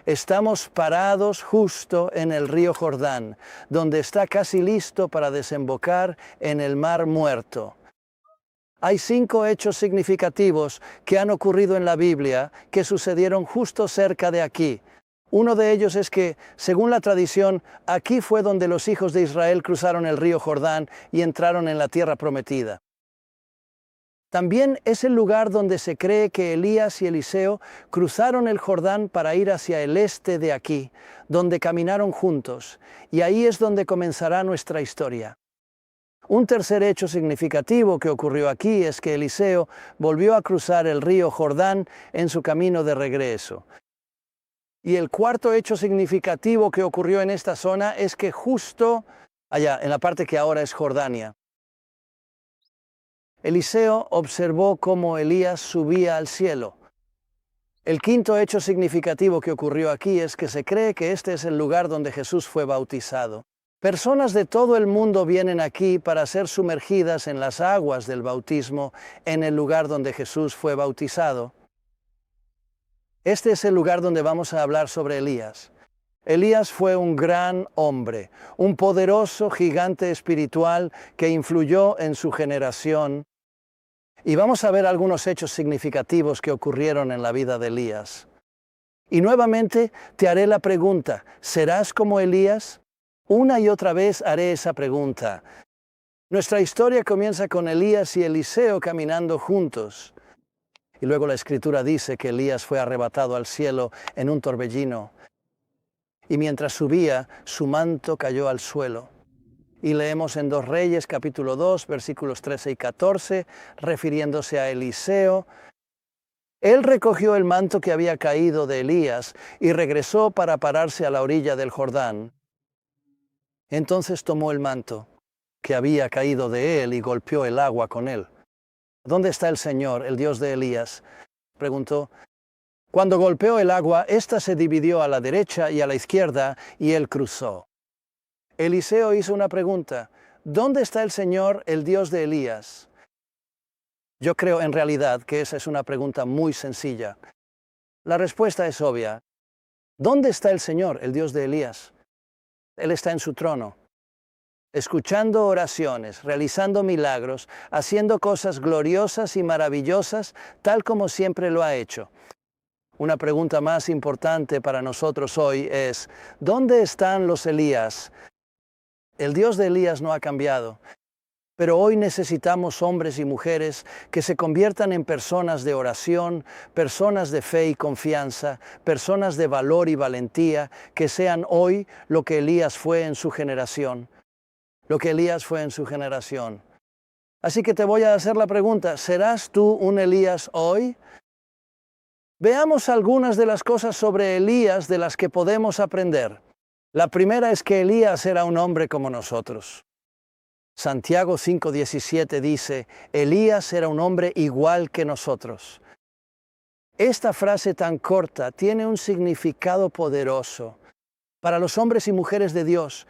Estamos parados justo en el río Jordán, donde está casi listo para desembocar en el Mar Muerto. Hay 5 hechos significativos que han ocurrido en la Biblia que sucedieron justo cerca de aquí. Uno de ellos es que, según la tradición, aquí fue donde los hijos de Israel cruzaron el río Jordán y entraron en la tierra prometida. También es el lugar donde se cree que Elías y Eliseo cruzaron el Jordán para ir hacia el este de aquí, donde caminaron juntos, y ahí es donde comenzará nuestra historia. Un tercer hecho significativo que ocurrió aquí es que Eliseo volvió a cruzar el río Jordán en su camino de regreso. Y el cuarto hecho significativo que ocurrió en esta zona es que justo allá, en la parte que ahora es Jordania, Eliseo observó cómo Elías subía al cielo. El quinto hecho significativo que ocurrió aquí es que se cree que este es el lugar donde Jesús fue bautizado. Personas de todo el mundo vienen aquí para ser sumergidas en las aguas del bautismo en el lugar donde Jesús fue bautizado. Este es el lugar donde vamos a hablar sobre Elías. Elías fue un gran hombre, un poderoso gigante espiritual que influyó en su generación. Y vamos a ver algunos hechos significativos que ocurrieron en la vida de Elías. Y nuevamente te haré la pregunta, ¿serás como Elías? Una y otra vez haré esa pregunta. Nuestra historia comienza con Elías y Eliseo caminando juntos. Y luego la Escritura dice que Elías fue arrebatado al cielo en un torbellino. Y mientras subía, su manto cayó al suelo. Y leemos en 2 Reyes, capítulo 2, versículos 13 y 14, refiriéndose a Eliseo. Él recogió el manto que había caído de Elías y regresó para pararse a la orilla del Jordán. Entonces tomó el manto que había caído de él y golpeó el agua con él. ¿Dónde está el Señor, el Dios de Elías?, preguntó. Cuando golpeó el agua, ésta se dividió a la derecha y a la izquierda, y él cruzó. Eliseo hizo una pregunta. ¿Dónde está el Señor, el Dios de Elías? Yo creo en realidad que esa es una pregunta muy sencilla. La respuesta es obvia. ¿Dónde está el Señor, el Dios de Elías? Él está en su trono, escuchando oraciones, realizando milagros, haciendo cosas gloriosas y maravillosas, tal como siempre lo ha hecho. Una pregunta más importante para nosotros hoy es, ¿dónde están los Elías? El Dios de Elías no ha cambiado, pero hoy necesitamos hombres y mujeres que se conviertan en personas de oración, personas de fe y confianza, personas de valor y valentía, que sean hoy lo que Elías fue en su generación. Lo que Elías fue en su generación. Así que te voy a hacer la pregunta, ¿serás tú un Elías hoy? Veamos algunas de las cosas sobre Elías de las que podemos aprender. La primera es que Elías era un hombre como nosotros. Santiago 5:17 dice, Elías era un hombre igual que nosotros. Esta frase tan corta tiene un significado poderoso para los hombres y mujeres de Dios.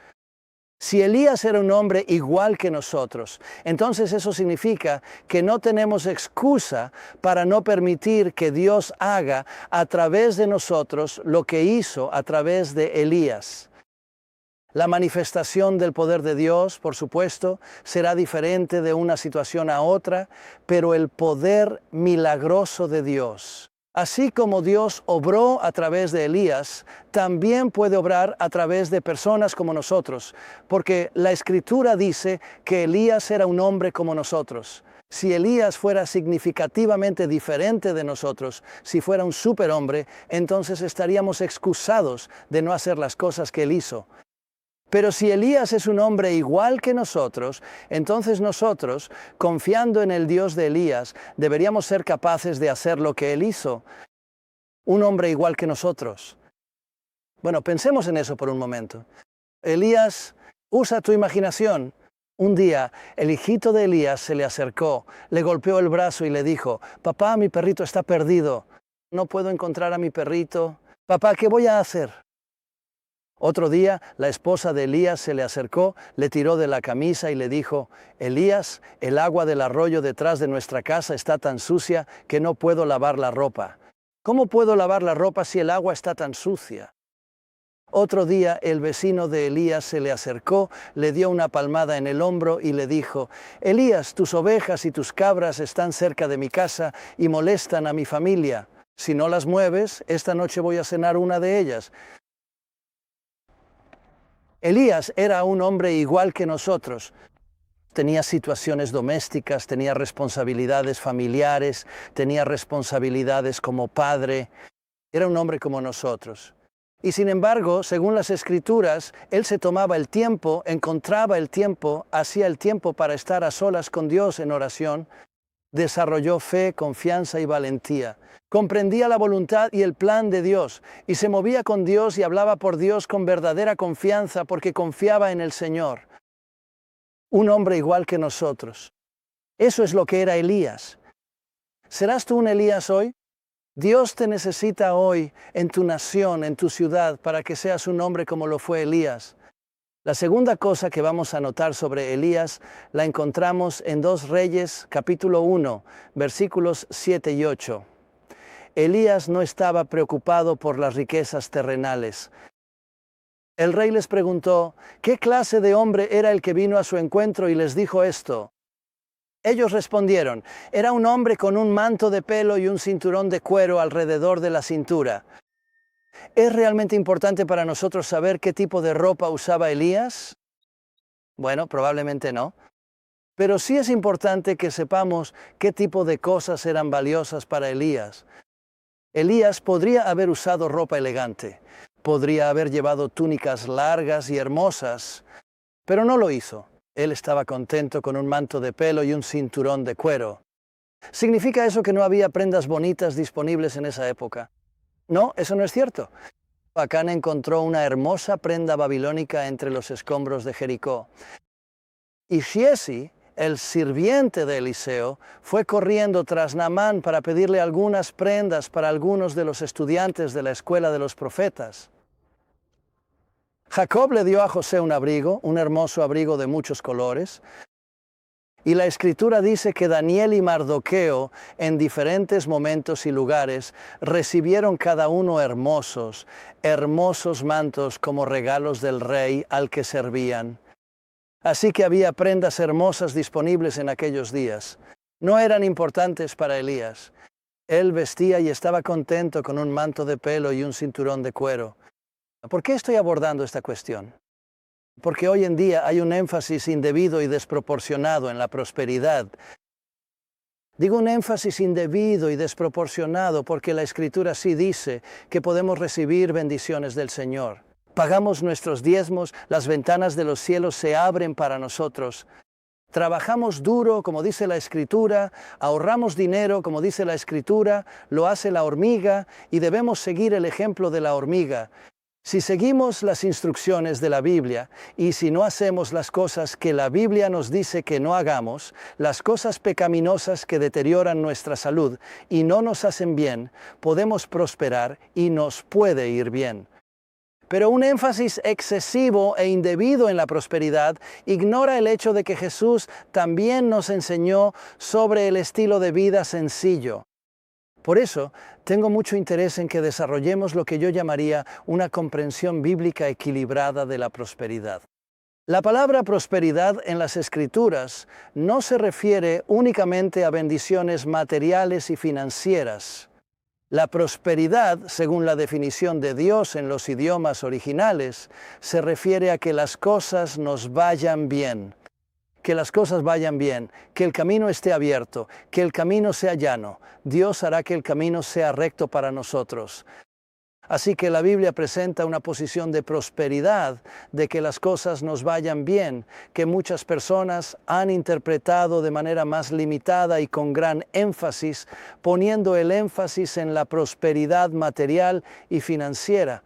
Si Elías era un hombre igual que nosotros, entonces eso significa que no tenemos excusa para no permitir que Dios haga a través de nosotros lo que hizo a través de Elías. La manifestación del poder de Dios, por supuesto, será diferente de una situación a otra, pero el poder milagroso de Dios, así como Dios obró a través de Elías, también puede obrar a través de personas como nosotros, porque la Escritura dice que Elías era un hombre como nosotros. Si Elías fuera significativamente diferente de nosotros, si fuera un superhombre, entonces estaríamos excusados de no hacer las cosas que él hizo. Pero si Elías es un hombre igual que nosotros, entonces nosotros, confiando en el Dios de Elías, deberíamos ser capaces de hacer lo que él hizo. Un hombre igual que nosotros. Bueno, pensemos en eso por un momento. Elías, usa tu imaginación. Un día, el hijito de Elías se le acercó, le golpeó el brazo y le dijo, «Papá, mi perrito está perdido. No puedo encontrar a mi perrito. Papá, ¿qué voy a hacer?» Otro día, la esposa de Elías se le acercó, le tiró de la camisa y le dijo, «Elías, el agua del arroyo detrás de nuestra casa está tan sucia que no puedo lavar la ropa. ¿Cómo puedo lavar la ropa si el agua está tan sucia? Otro día el vecino de Elías se le acercó, le dio una palmada en el hombro y le dijo: Elías, tus ovejas y tus cabras están cerca de mi casa y molestan a mi familia. Si no las mueves, esta noche voy a cenar una de ellas. Elías era un hombre igual que nosotros. Tenía situaciones domésticas, tenía responsabilidades familiares, tenía responsabilidades como padre. Era un hombre como nosotros. Y sin embargo, según las Escrituras, él se tomaba el tiempo, encontraba el tiempo, hacía el tiempo para estar a solas con Dios en oración, desarrolló fe, confianza y valentía. Comprendía la voluntad y el plan de Dios, y se movía con Dios y hablaba por Dios con verdadera confianza porque confiaba en el Señor. Un hombre igual que nosotros. Eso es lo que era Elías. ¿Serás tú un Elías hoy? Dios te necesita hoy en tu nación, en tu ciudad, para que seas un hombre como lo fue Elías. La segunda cosa que vamos a notar sobre Elías la encontramos en 2 Reyes, capítulo 1, versículos 7 y 8. Elías no estaba preocupado por las riquezas terrenales. El rey les preguntó, ¿qué clase de hombre era el que vino a su encuentro y les dijo esto? Ellos respondieron, era un hombre con un manto de pelo y un cinturón de cuero alrededor de la cintura. ¿Es realmente importante para nosotros saber qué tipo de ropa usaba Elías? Bueno, probablemente no. Pero sí es importante que sepamos qué tipo de cosas eran valiosas para Elías. Elías podría haber usado ropa elegante, podría haber llevado túnicas largas y hermosas, pero no lo hizo. Él estaba contento con un manto de pelo y un cinturón de cuero. ¿Significa eso que no había prendas bonitas disponibles en esa época? No, eso no es cierto. Acán encontró una hermosa prenda babilónica entre los escombros de Jericó. Y Giesi, el sirviente de Eliseo, fue corriendo tras Naamán para pedirle algunas prendas para algunos de los estudiantes de la escuela de los profetas. Jacob le dio a José un abrigo, un hermoso abrigo de muchos colores. Y la Escritura dice que Daniel y Mardoqueo, en diferentes momentos y lugares, recibieron cada uno hermosos mantos como regalos del rey al que servían. Así que había prendas hermosas disponibles en aquellos días. No eran importantes para Elías. Él vestía y estaba contento con un manto de pelo y un cinturón de cuero. ¿Por qué estoy abordando esta cuestión? Porque hoy en día hay un énfasis indebido y desproporcionado en la prosperidad. Digo un énfasis indebido y desproporcionado porque la Escritura sí dice que podemos recibir bendiciones del Señor. Pagamos nuestros diezmos, las ventanas de los cielos se abren para nosotros. Trabajamos duro, como dice la Escritura, ahorramos dinero, como dice la Escritura, lo hace la hormiga y debemos seguir el ejemplo de la hormiga. Si seguimos las instrucciones de la Biblia y si no hacemos las cosas que la Biblia nos dice que no hagamos, las cosas pecaminosas que deterioran nuestra salud y no nos hacen bien, podemos prosperar y nos puede ir bien. Pero un énfasis excesivo e indebido en la prosperidad ignora el hecho de que Jesús también nos enseñó sobre el estilo de vida sencillo. Por eso, tengo mucho interés en que desarrollemos lo que yo llamaría una comprensión bíblica equilibrada de la prosperidad. La palabra prosperidad en las Escrituras no se refiere únicamente a bendiciones materiales y financieras. La prosperidad, según la definición de Dios en los idiomas originales, se refiere a que las cosas nos vayan bien. Que las cosas vayan bien, que el camino esté abierto, que el camino sea llano. Dios hará que el camino sea recto para nosotros. Así que la Biblia presenta una posición de prosperidad, de que las cosas nos vayan bien, que muchas personas han interpretado de manera más limitada y con gran énfasis, poniendo el énfasis en la prosperidad material y financiera.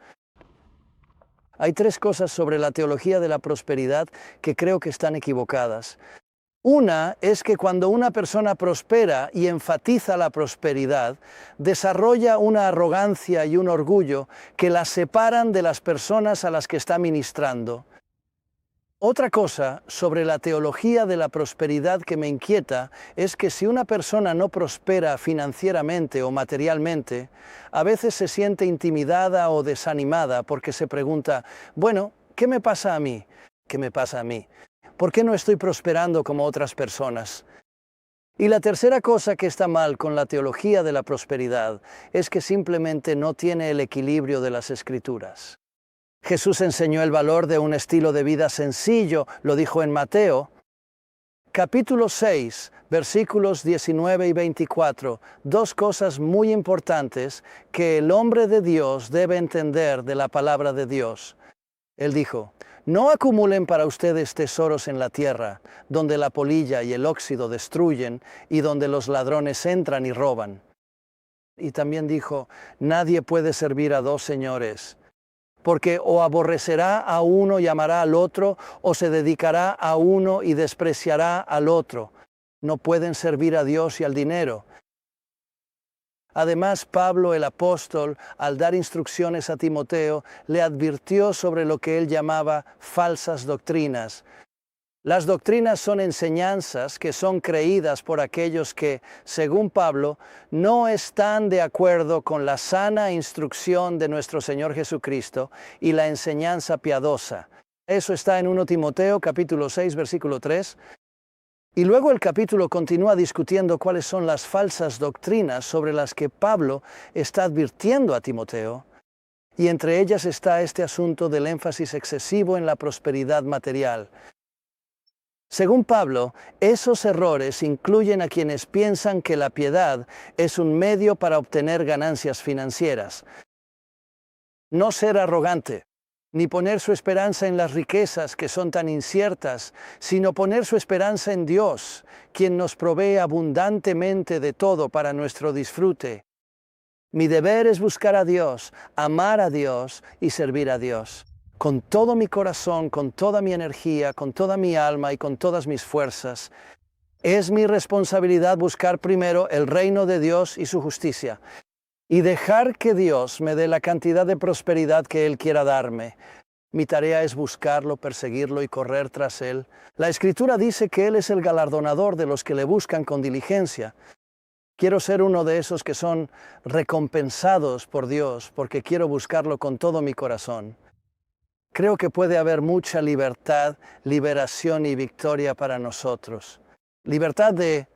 Hay 3 cosas sobre la teología de la prosperidad que creo que están equivocadas. Una es que cuando una persona prospera y enfatiza la prosperidad, desarrolla una arrogancia y un orgullo que la separan de las personas a las que está ministrando. Otra cosa sobre la teología de la prosperidad que me inquieta es que si una persona no prospera financieramente o materialmente, a veces se siente intimidada o desanimada porque se pregunta, bueno, ¿qué me pasa a mí? ¿Qué me pasa a mí? ¿Por qué no estoy prosperando como otras personas? Y la tercera cosa que está mal con la teología de la prosperidad es que simplemente no tiene el equilibrio de las Escrituras. Jesús enseñó el valor de un estilo de vida sencillo, lo dijo en Mateo, capítulo 6, versículos 19 y 24, dos cosas muy importantes que el hombre de Dios debe entender de la palabra de Dios. Él dijo, no acumulen para ustedes tesoros en la tierra, donde la polilla y el óxido destruyen y donde los ladrones entran y roban. Y también dijo, nadie puede servir a dos señores, porque o aborrecerá a uno y amará al otro, o se dedicará a uno y despreciará al otro. No pueden servir a Dios y al dinero. Además, Pablo el apóstol, al dar instrucciones a Timoteo, le advirtió sobre lo que él llamaba falsas doctrinas. Las doctrinas son enseñanzas que son creídas por aquellos que, según Pablo, no están de acuerdo con la sana instrucción de nuestro Señor Jesucristo y la enseñanza piadosa. Eso está en 1 Timoteo capítulo 6, versículo 3. Y luego el capítulo continúa discutiendo cuáles son las falsas doctrinas sobre las que Pablo está advirtiendo a Timoteo. Y entre ellas está este asunto del énfasis excesivo en la prosperidad material. Según Pablo, esos errores incluyen a quienes piensan que la piedad es un medio para obtener ganancias financieras. No ser arrogante, ni poner su esperanza en las riquezas que son tan inciertas, sino poner su esperanza en Dios, quien nos provee abundantemente de todo para nuestro disfrute. Mi deber es buscar a Dios, amar a Dios y servir a Dios. Con todo mi corazón, con toda mi energía, con toda mi alma y con todas mis fuerzas. Es mi responsabilidad buscar primero el reino de Dios y su justicia, y dejar que Dios me dé la cantidad de prosperidad que Él quiera darme. Mi tarea es buscarlo, perseguirlo y correr tras Él. La Escritura dice que Él es el galardonador de los que le buscan con diligencia. Quiero ser uno de esos que son recompensados por Dios, porque quiero buscarlo con todo mi corazón. Creo que puede haber mucha libertad, liberación y victoria para nosotros. Libertad de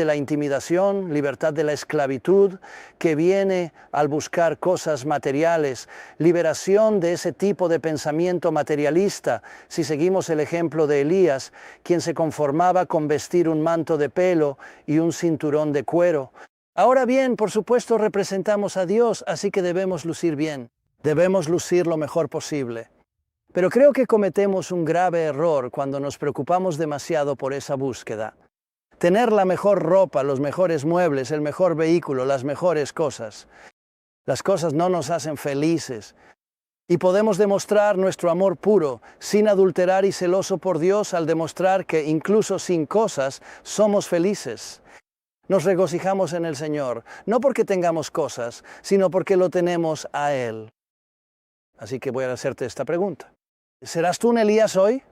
la intimidación, libertad de la esclavitud que viene al buscar cosas materiales, liberación de ese tipo de pensamiento materialista, si seguimos el ejemplo de Elías, quien se conformaba con vestir un manto de pelo y un cinturón de cuero. Ahora bien, por supuesto representamos a Dios, así que debemos lucir bien. Debemos lucir lo mejor posible. Pero creo que cometemos un grave error cuando nos preocupamos demasiado por esa búsqueda. Tener la mejor ropa, los mejores muebles, el mejor vehículo, las mejores cosas. Las cosas no nos hacen felices. Y podemos demostrar nuestro amor puro, sin adulterar y celoso por Dios, al demostrar que incluso sin cosas somos felices. Nos regocijamos en el Señor, no porque tengamos cosas, sino porque lo tenemos a Él. Así que voy a hacerte esta pregunta. ¿Serás tú un Elías hoy?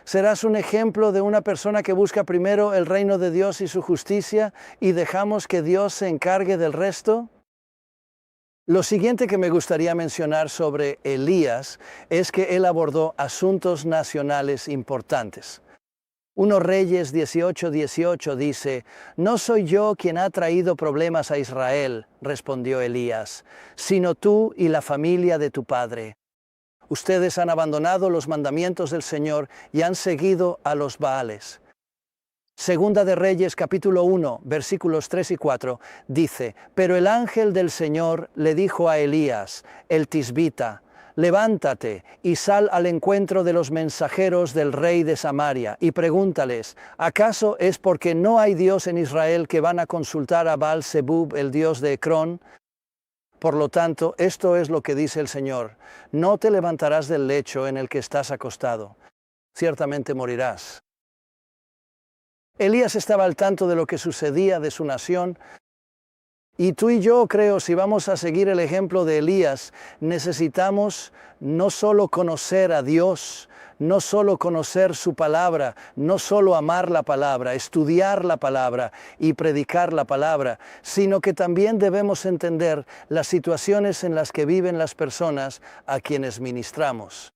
¿Serás un ejemplo de una persona que busca primero el reino de Dios y su justicia y dejamos que Dios se encargue del resto? Lo siguiente que me gustaría mencionar sobre Elías es que él abordó asuntos nacionales importantes. 1 Reyes 18:18 dice, «No soy yo quien ha traído problemas a Israel», respondió Elías, «sino tú y la familia de tu padre. Ustedes han abandonado los mandamientos del Señor y han seguido a los Baales». Segunda de Reyes capítulo 1, versículos 3 y 4, dice, «Pero el ángel del Señor le dijo a Elías, el tisbita, levántate y sal al encuentro de los mensajeros del rey de Samaria y pregúntales, ¿acaso es porque no hay Dios en Israel que van a consultar a Baal-zebub, el dios de Ecrón? Por lo tanto, esto es lo que dice el Señor, no te levantarás del lecho en el que estás acostado, ciertamente morirás». Elías estaba al tanto de lo que sucedía de su nación Y tú y yo creo, si vamos a seguir el ejemplo de Elías, necesitamos no solo conocer a Dios, no solo conocer su palabra, no solo amar la palabra, estudiar la palabra y predicar la palabra, sino que también debemos entender las situaciones en las que viven las personas a quienes ministramos.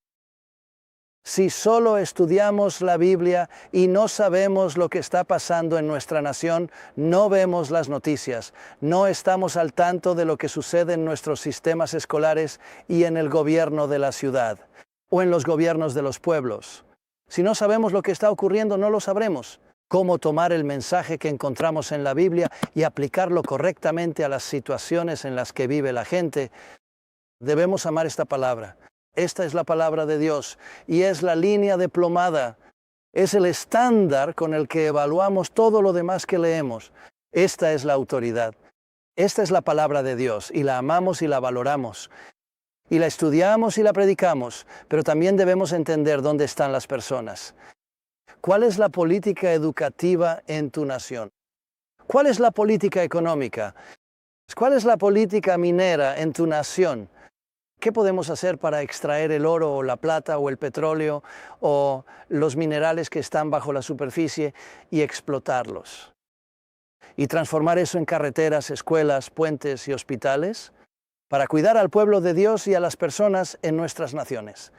Si solo estudiamos la Biblia y no sabemos lo que está pasando en nuestra nación, no vemos las noticias, no estamos al tanto de lo que sucede en nuestros sistemas escolares y en el gobierno de la ciudad, o en los gobiernos de los pueblos. Si no sabemos lo que está ocurriendo, no lo sabremos. Cómo tomar el mensaje que encontramos en la Biblia y aplicarlo correctamente a las situaciones en las que vive la gente. Debemos amar esta palabra. Esta es la palabra de Dios y es la línea diplomada. Es el estándar con el que evaluamos todo lo demás que leemos. Esta es la autoridad. Esta es la palabra de Dios y la amamos y la valoramos. Y la estudiamos y la predicamos, pero también debemos entender dónde están las personas. ¿Cuál es la política educativa en tu nación? ¿Cuál es la política económica? ¿Cuál es la política minera en tu nación? ¿Qué podemos hacer para extraer el oro o la plata o el petróleo o los minerales que están bajo la superficie y explotarlos? Y transformar eso en carreteras, escuelas, puentes y hospitales para cuidar al pueblo de Dios y a las personas en nuestras naciones.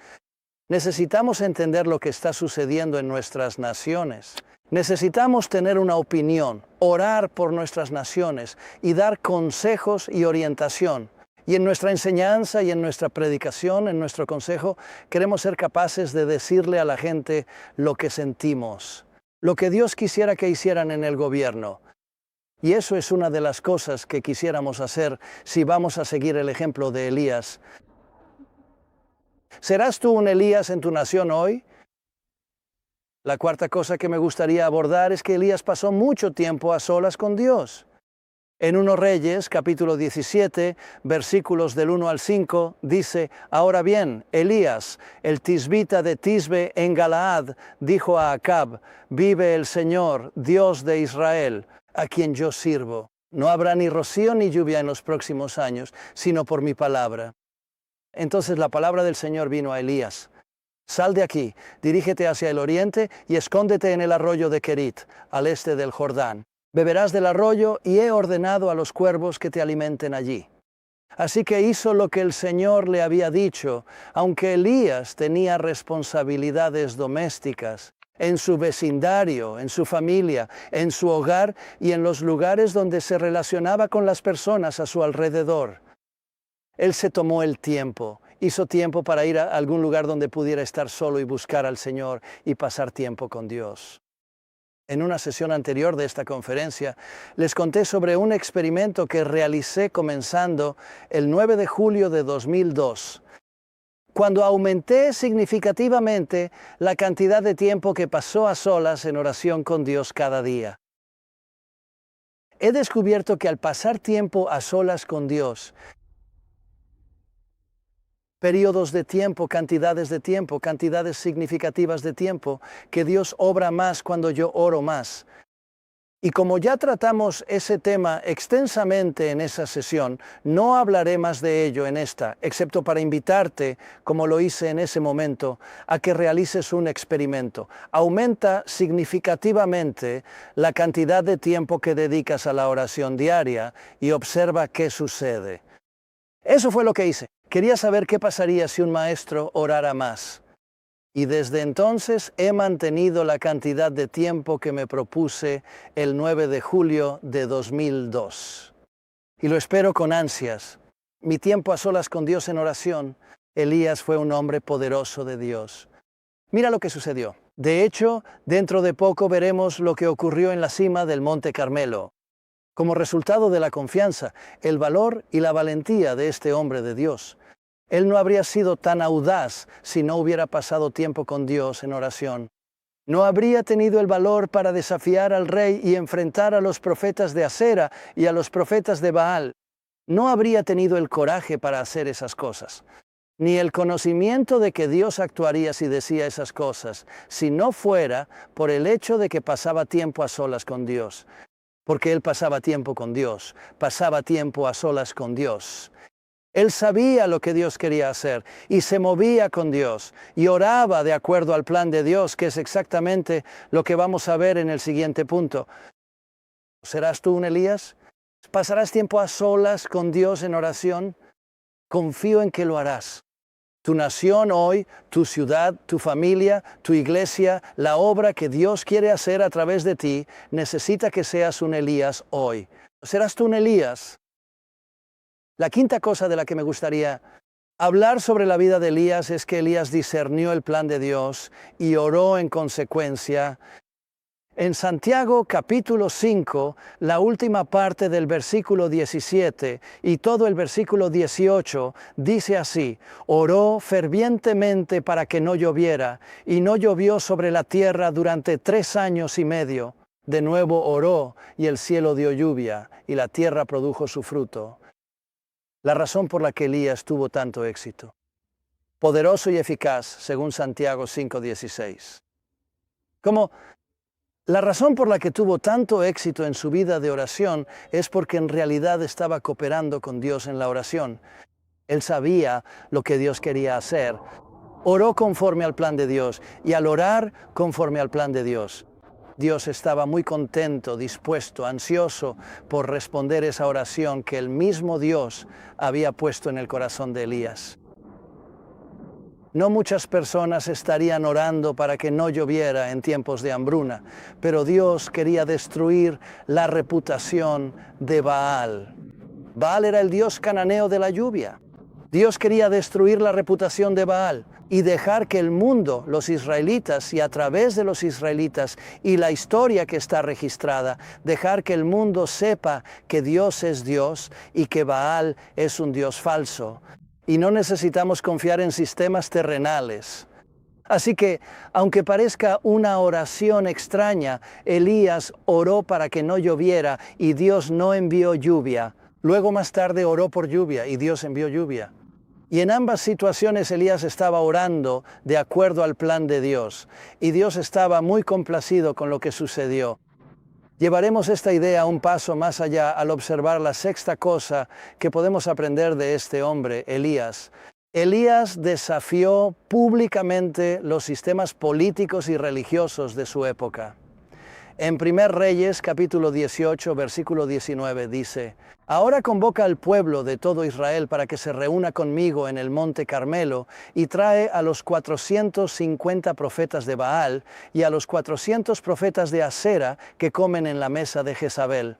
Necesitamos entender lo que está sucediendo en nuestras naciones. Necesitamos tener una opinión, orar por nuestras naciones y dar consejos y orientación. Y en nuestra enseñanza y en nuestra predicación, en nuestro consejo, queremos ser capaces de decirle a la gente lo que sentimos, lo que Dios quisiera que hicieran en el gobierno. Y eso es una de las cosas que quisiéramos hacer si vamos a seguir el ejemplo de Elías. ¿Serás tú un Elías en tu nación hoy? La cuarta cosa que me gustaría abordar es que Elías pasó mucho tiempo a solas con Dios. En 1 Reyes, capítulo 17, versículos del 1 al 5, dice: Ahora bien, Elías, el tisbita de Tisbe en Galaad, dijo a Acab: Vive el Señor, Dios de Israel, a quien yo sirvo. No habrá ni rocío ni lluvia en los próximos años, sino por mi palabra. Entonces la palabra del Señor vino a Elías: Sal de aquí, dirígete hacia el oriente y escóndete en el arroyo de Kerit, al este del Jordán. Beberás del arroyo y he ordenado a los cuervos que te alimenten allí. Así que hizo lo que el Señor le había dicho, aunque Elías tenía responsabilidades domésticas en su vecindario, en su familia, en su hogar y en los lugares donde se relacionaba con las personas a su alrededor. Él se tomó el tiempo, hizo tiempo para ir a algún lugar donde pudiera estar solo y buscar al Señor y pasar tiempo con Dios. En una sesión anterior de esta conferencia, les conté sobre un experimento que realicé comenzando el 9 de julio de 2002, cuando aumenté significativamente la cantidad de tiempo que pasó a solas en oración con Dios cada día. He descubierto que al pasar tiempo a solas con Dios, periodos de tiempo, cantidades significativas de tiempo, que Dios obra más cuando yo oro más. Y como ya tratamos ese tema extensamente en esa sesión, no hablaré más de ello en esta, excepto para invitarte, como lo hice en ese momento, a que realices un experimento. Aumenta significativamente la cantidad de tiempo que dedicas a la oración diaria y observa qué sucede. Eso fue lo que hice. Quería saber qué pasaría si un maestro orara más. Y desde entonces he mantenido la cantidad de tiempo que me propuse el 9 de julio de 2002. Y lo espero con ansias. Mi tiempo a solas con Dios en oración, Elías fue un hombre poderoso de Dios. Mira lo que sucedió. De hecho, dentro de poco veremos lo que ocurrió en la cima del Monte Carmelo. Como resultado de la confianza, el valor y la valentía de este hombre de Dios. Él no habría sido tan audaz si no hubiera pasado tiempo con Dios en oración. No habría tenido el valor para desafiar al rey y enfrentar a los profetas de Asera y a los profetas de Baal. No habría tenido el coraje para hacer esas cosas, ni el conocimiento de que Dios actuaría si decía esas cosas, si no fuera por el hecho de que pasaba tiempo a solas con Dios. porque él pasaba tiempo con Dios, pasaba tiempo a solas con Dios. Él sabía lo que Dios quería hacer y se movía con Dios y oraba de acuerdo al plan de Dios, que es exactamente lo que vamos a ver en el siguiente punto. ¿Serás tú un Elías? ¿Pasarás tiempo a solas con Dios en oración? Confío en que lo harás. Tu nación hoy, tu ciudad, tu familia, tu iglesia, la obra que Dios quiere hacer a través de ti, necesita que seas un Elías hoy. ¿Serás tú un Elías? La quinta cosa de la que me gustaría hablar sobre la vida de Elías es que Elías discernió el plan de Dios y oró en consecuencia. En Santiago capítulo 5, la última parte del versículo 17 y todo el versículo 18 dice así: oró fervientemente para que no lloviera, y no llovió sobre la tierra durante 3 años y medio. De nuevo oró, y el cielo dio lluvia, y la tierra produjo su fruto. La razón por la que Elías tuvo tanto éxito. Poderoso y eficaz, según Santiago 5:16. La razón por la que tuvo tanto éxito en su vida de oración es porque en realidad estaba cooperando con Dios en la oración. Él sabía lo que Dios quería hacer. Oró conforme al plan de Dios, y al orar conforme al plan de Dios, Dios estaba muy contento, dispuesto, ansioso por responder esa oración que el mismo Dios había puesto en el corazón de Elías. No muchas personas estarían orando para que no lloviera en tiempos de hambruna, pero Dios quería destruir la reputación de Baal. Baal era el dios cananeo de la lluvia. Dios quería destruir la reputación de Baal y dejar que el mundo, los israelitas, y a través de los israelitas y la historia que está registrada, dejar que el mundo sepa que Dios es Dios y que Baal es un dios falso. Y no necesitamos confiar en sistemas terrenales. Así que, aunque parezca una oración extraña, Elías oró para que no lloviera y Dios no envió lluvia. Luego más tarde oró por lluvia y Dios envió lluvia. Y en ambas situaciones Elías estaba orando de acuerdo al plan de Dios. Y Dios estaba muy complacido con lo que sucedió. Llevaremos esta idea un paso más allá al observar la sexta cosa que podemos aprender de este hombre, Elías. Elías desafió públicamente los sistemas políticos y religiosos de su época. En 1 Reyes, capítulo 18, versículo 19, dice: ahora convoca al pueblo de todo Israel para que se reúna conmigo en el monte Carmelo, y trae a los 450 profetas de Baal y a los 400 profetas de Asera que comen en la mesa de Jezabel.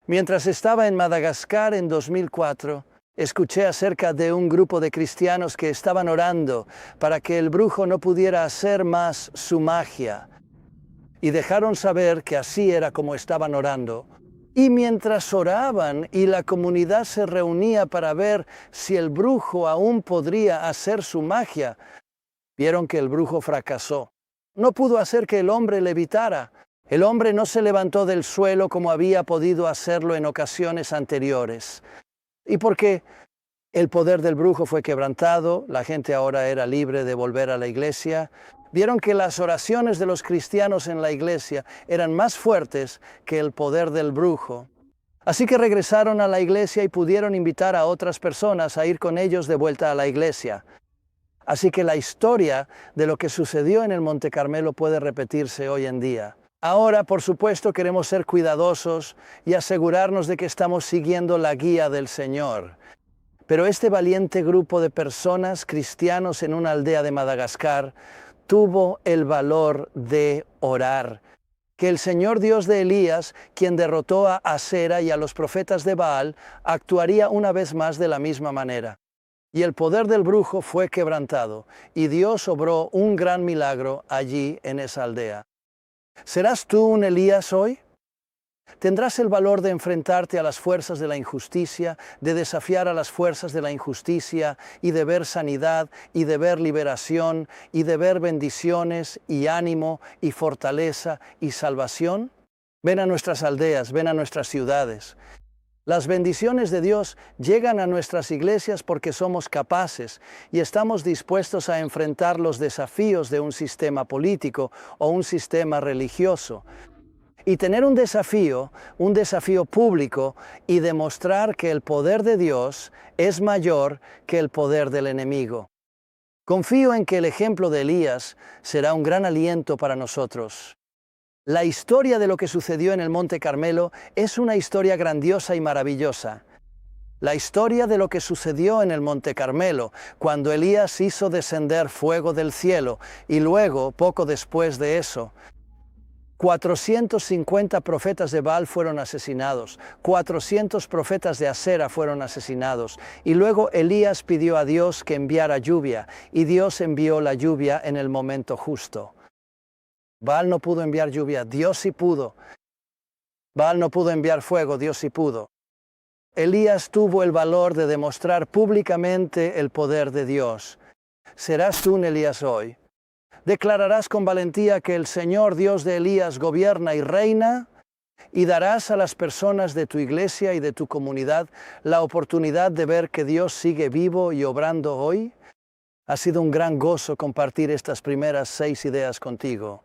Mientras estaba en Madagascar en 2004, escuché acerca de un grupo de cristianos que estaban orando para que el brujo no pudiera hacer más su magia. Y dejaron saber que así era como estaban orando. Y mientras oraban y la comunidad se reunía para ver si el brujo aún podría hacer su magia, vieron que el brujo fracasó. No pudo hacer que el hombre levitara. El hombre no se levantó del suelo como había podido hacerlo en ocasiones anteriores. Y porque el poder del brujo fue quebrantado, la gente ahora era libre de volver a la iglesia. Vieron que las oraciones de los cristianos en la iglesia eran más fuertes que el poder del brujo. Así que regresaron a la iglesia y pudieron invitar a otras personas a ir con ellos de vuelta a la iglesia. Así que la historia de lo que sucedió en el Monte Carmelo puede repetirse hoy en día. Ahora, por supuesto, queremos ser cuidadosos y asegurarnos de que estamos siguiendo la guía del Señor. Pero este valiente grupo de personas cristianos en una aldea de Madagascar tuvo el valor de orar. Que el Señor Dios de Elías, quien derrotó a Asera y a los profetas de Baal, actuaría una vez más de la misma manera. Y el poder del brujo fue quebrantado, y Dios obró un gran milagro allí en esa aldea. ¿Serás tú un Elías hoy? ¿Tendrás el valor de enfrentarte a las fuerzas de la injusticia, de desafiar a las fuerzas de la injusticia y de ver sanidad y de ver liberación y de ver bendiciones y ánimo y fortaleza y salvación? Ven a nuestras aldeas, ven a nuestras ciudades. Las bendiciones de Dios llegan a nuestras iglesias porque somos capaces y estamos dispuestos a enfrentar los desafíos de un sistema político o un sistema religioso. y tener un desafío público y demostrar que el poder de Dios es mayor que el poder del enemigo. Confío en que el ejemplo de Elías será un gran aliento para nosotros. La historia de lo que sucedió en el Monte Carmelo es una historia grandiosa y maravillosa. La historia de lo que sucedió en el Monte Carmelo, cuando Elías hizo descender fuego del cielo, y luego, poco después de eso, 450 profetas de Baal fueron asesinados, 400 profetas de Asera fueron asesinados, y luego Elías pidió a Dios que enviara lluvia, y Dios envió la lluvia en el momento justo. Baal no pudo enviar lluvia, Dios sí pudo. Baal no pudo enviar fuego, Dios sí pudo. Elías tuvo el valor de demostrar públicamente el poder de Dios. ¿Serás tú un Elías hoy? ¿Declararás con valentía que el Señor Dios de Elías gobierna y reina? ¿Y darás a las personas de tu iglesia y de tu comunidad la oportunidad de ver que Dios sigue vivo y obrando hoy? Ha sido un gran gozo compartir estas primeras 6 ideas contigo.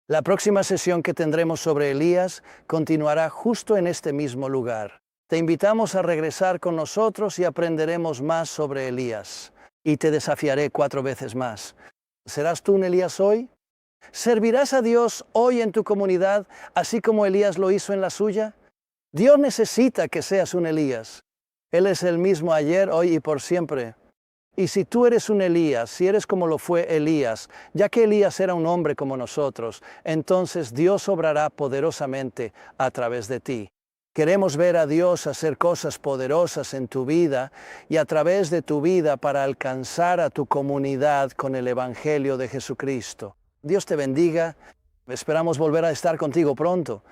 La próxima sesión que tendremos sobre Elías continuará justo en este mismo lugar. Te invitamos a regresar con nosotros y aprenderemos más sobre Elías. Y te desafiaré 4 veces más. ¿Serás tú un Elías hoy? ¿Servirás a Dios hoy en tu comunidad, así como Elías lo hizo en la suya? Dios necesita que seas un Elías. Él es el mismo ayer, hoy y por siempre. Y si tú eres un Elías, si eres como lo fue Elías, ya que Elías era un hombre como nosotros, entonces Dios obrará poderosamente a través de ti. Queremos ver a Dios hacer cosas poderosas en tu vida y a través de tu vida para alcanzar a tu comunidad con el Evangelio de Jesucristo. Dios te bendiga. Esperamos volver a estar contigo pronto.